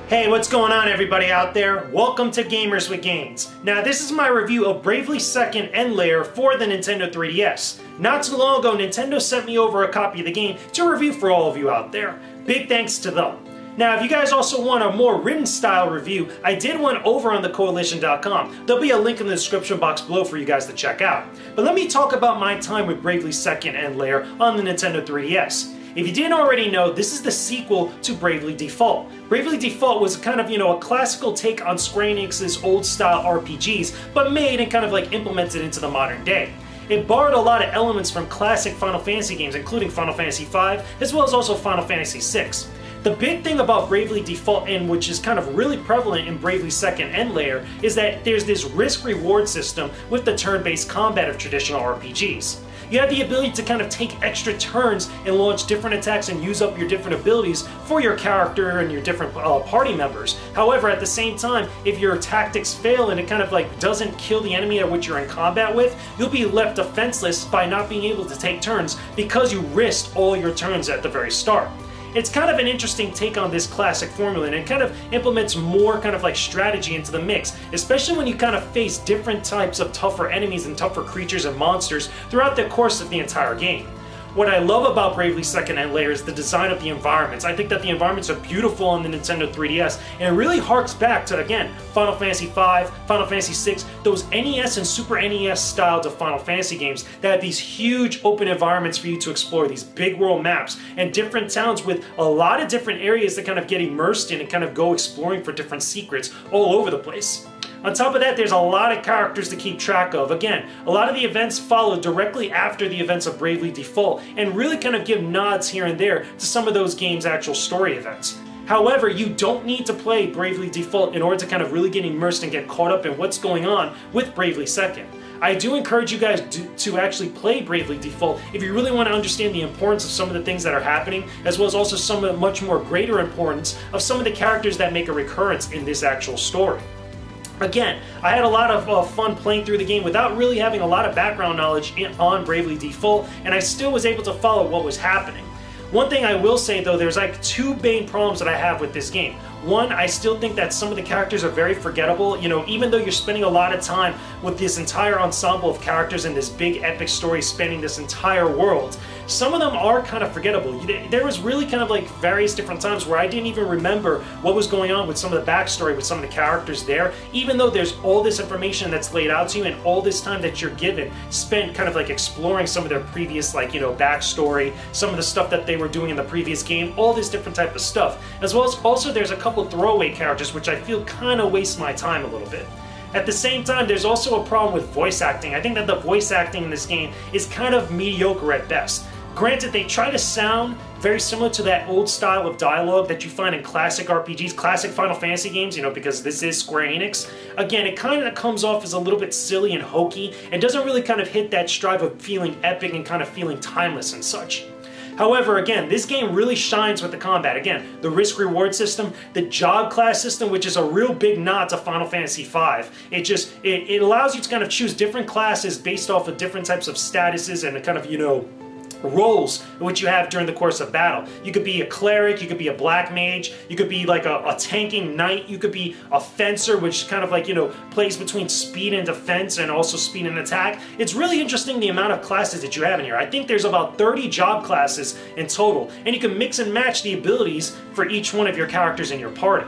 Hey, what's going on everybody out there? Welcome to Gamers with Gains. Now this is my review of Bravely Second End Layer for the Nintendo 3DS. Not too long ago, Nintendo sent me over a copy of the game to review for all of you out there. Big thanks to them. Now if you guys also want a more written style review, I did one over on the Koalition.com. There'll be a link in the description box below for you guys to check out. But let me talk about my time with Bravely Second End Layer on the Nintendo 3DS. If you didn't already know, this is the sequel to Bravely Default. Bravely Default was kind of, a classical take on Square Enix's old style RPGs, but made and kind of like implemented into the modern day. It borrowed a lot of elements from classic Final Fantasy games, including Final Fantasy V, as well as also Final Fantasy VI. The big thing about Bravely Default, and which is kind of really prevalent in Bravely Second End Layer, is that there's this risk-reward system with the turn-based combat of traditional RPGs. You have the ability to kind of take extra turns and launch different attacks and use up your different abilities for your character and your different party members. However, at the same time, if your tactics fail and it kind of like doesn't kill the enemy at which you're in combat with, you'll be left defenseless by not being able to take turns because you risked all your turns at the very start. It's kind of an interesting take on this classic formula, and it kind of implements more kind of like strategy into the mix, especially when you kind of face different types of tougher enemies and tougher creatures and monsters throughout the course of the entire game. What I love about Bravely Second End Layer is the design of the environments. I think that the environments are beautiful on the Nintendo 3DS, and it really harks back to, again, Final Fantasy V, Final Fantasy VI, those NES and Super NES styles of Final Fantasy games that have these huge open environments for you to explore, these big world maps, and different towns with a lot of different areas to kind of get immersed in and kind of go exploring for different secrets all over the place. On top of that, there's a lot of characters to keep track of. Again, a lot of the events follow directly after the events of Bravely Default and really kind of give nods here and there to some of those games' actual story events. However, you don't need to play Bravely Default in order to kind of really get immersed and get caught up in what's going on with Bravely Second. I do encourage you guys to actually play Bravely Default if you really want to understand the importance of some of the things that are happening, as well as also some of the much more greater importance of some of the characters that make a recurrence in this actual story. Again, I had a lot of fun playing through the game without really having a lot of background knowledge on Bravely Default, and I still was able to follow what was happening. One thing I will say though, there's like two main problems that I have with this game. One, I still think that some of the characters are very forgettable. Even though you're spending a lot of time with this entire ensemble of characters and this big epic story spanning this entire world, some of them are kind of forgettable. There was really kind of like various different times where I didn't even remember what was going on with some of the backstory with some of the characters there, even though there's all this information that's laid out to you and all this time that you're given spent kind of like exploring some of their previous backstory, some of the stuff that they were doing in the previous game, all this different type of stuff. As well as also there's a couple throwaway characters which I feel kind of waste my time a little bit. At the same time, there's also a problem with voice acting. I think that the voice acting in this game is kind of mediocre at best. Granted, they try to sound very similar to that old style of dialogue that you find in classic RPGs, classic Final Fantasy games, because this is Square Enix. Again, it kind of comes off as a little bit silly and hokey, and doesn't really kind of hit that strive of feeling epic and kind of feeling timeless and such. However, again, this game really shines with the combat. Again, the risk-reward system, the job class system, which is a real big nod to Final Fantasy V. It allows you to kind of choose different classes based off of different types of statuses and kind of, roles which you have during the course of battle. You could be a cleric, you could be a black mage, you could be like a tanking knight, you could be a fencer, which kind of like, plays between speed and defense and also speed and attack. It's really interesting the amount of classes that you have in here. I think there's about 30 job classes in total, and you can mix and match the abilities for each one of your characters in your party.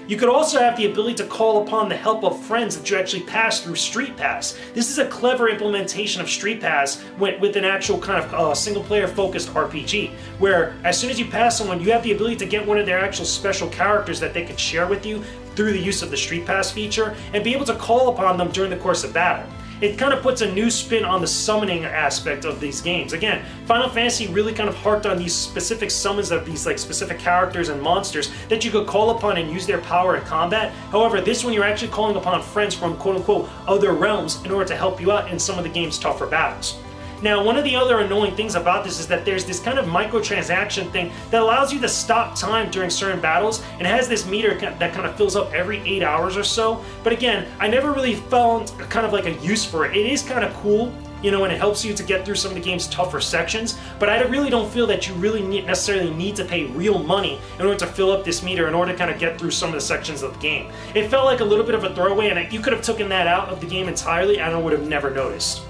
You could also have the ability to call upon the help of friends that you actually pass through Street Pass. This is a clever implementation of Street Pass with an actual kind of single-player focused RPG, where as soon as you pass someone, you have the ability to get one of their actual special characters that they could share with you through the use of the Street Pass feature, and be able to call upon them during the course of battle. It kind of puts a new spin on the summoning aspect of these games. Again, Final Fantasy really kind of harked on these specific summons of these specific characters and monsters that you could call upon and use their power in combat. However, this one you're actually calling upon friends from quote-unquote other realms in order to help you out in some of the game's tougher battles. Now, one of the other annoying things about this is that there's this kind of microtransaction thing that allows you to stop time during certain battles, and has this meter that kind of fills up every 8 hours or so. But again, I never really found kind of like a use for it. It is kind of cool, you know, and it helps you to get through some of the game's tougher sections, but I really don't feel that you really necessarily need to pay real money in order to fill up this meter in order to kind of get through some of the sections of the game. It felt like a little bit of a throwaway, and you could have taken that out of the game entirely and I would have never noticed.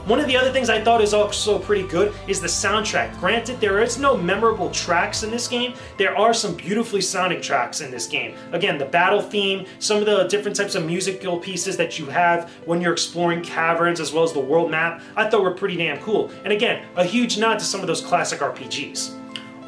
One of the other things I thought is also pretty good is the soundtrack. Granted, there is no memorable tracks in this game. There are some beautifully sounding tracks in this game. Again, the battle theme, some of the different types of musical pieces that you have when you're exploring caverns, as well as the world map, I thought were pretty damn cool. And again, a huge nod to some of those classic RPGs.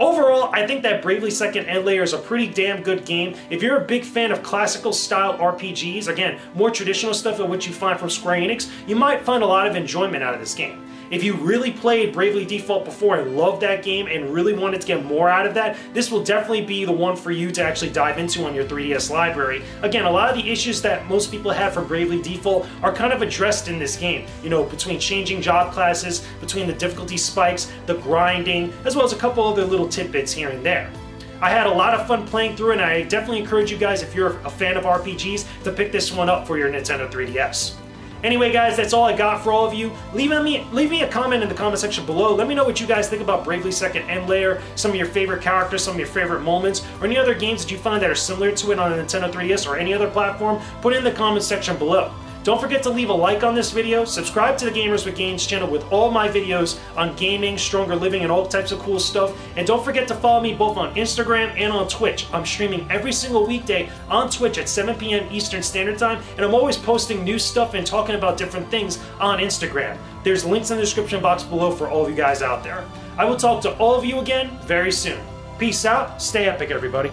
Overall, I think that Bravely Second Endlayer is a pretty damn good game. If you're a big fan of classical style RPGs, again, more traditional stuff than what you find from Square Enix, you might find a lot of enjoyment out of this game. If you really played Bravely Default before and loved that game and really wanted to get more out of that, this will definitely be the one for you to actually dive into on your 3DS library. Again, a lot of the issues that most people have from Bravely Default are kind of addressed in this game. You know, between changing job classes, between the difficulty spikes, the grinding, as well as a couple other little tidbits here and there. I had a lot of fun playing through, and I definitely encourage you guys, if you're a fan of RPGs, to pick this one up for your Nintendo 3DS. Anyway guys, that's all I got for all of you. Leave me a comment in the comment section below. Let me know what you guys think about Bravely Second Endlayer, some of your favorite characters, some of your favorite moments, or any other games that you find that are similar to it on a Nintendo 3DS or any other platform. Put it in the comment section below. Don't forget to leave a like on this video, subscribe to the Gamers with Gains channel with all my videos on gaming, stronger living, and all types of cool stuff. And don't forget to follow me both on Instagram and on Twitch. I'm streaming every single weekday on Twitch at 7 p.m. Eastern Standard Time, and I'm always posting new stuff and talking about different things on Instagram. There's links in the description box below for all of you guys out there. I will talk to all of you again very soon. Peace out, stay epic everybody.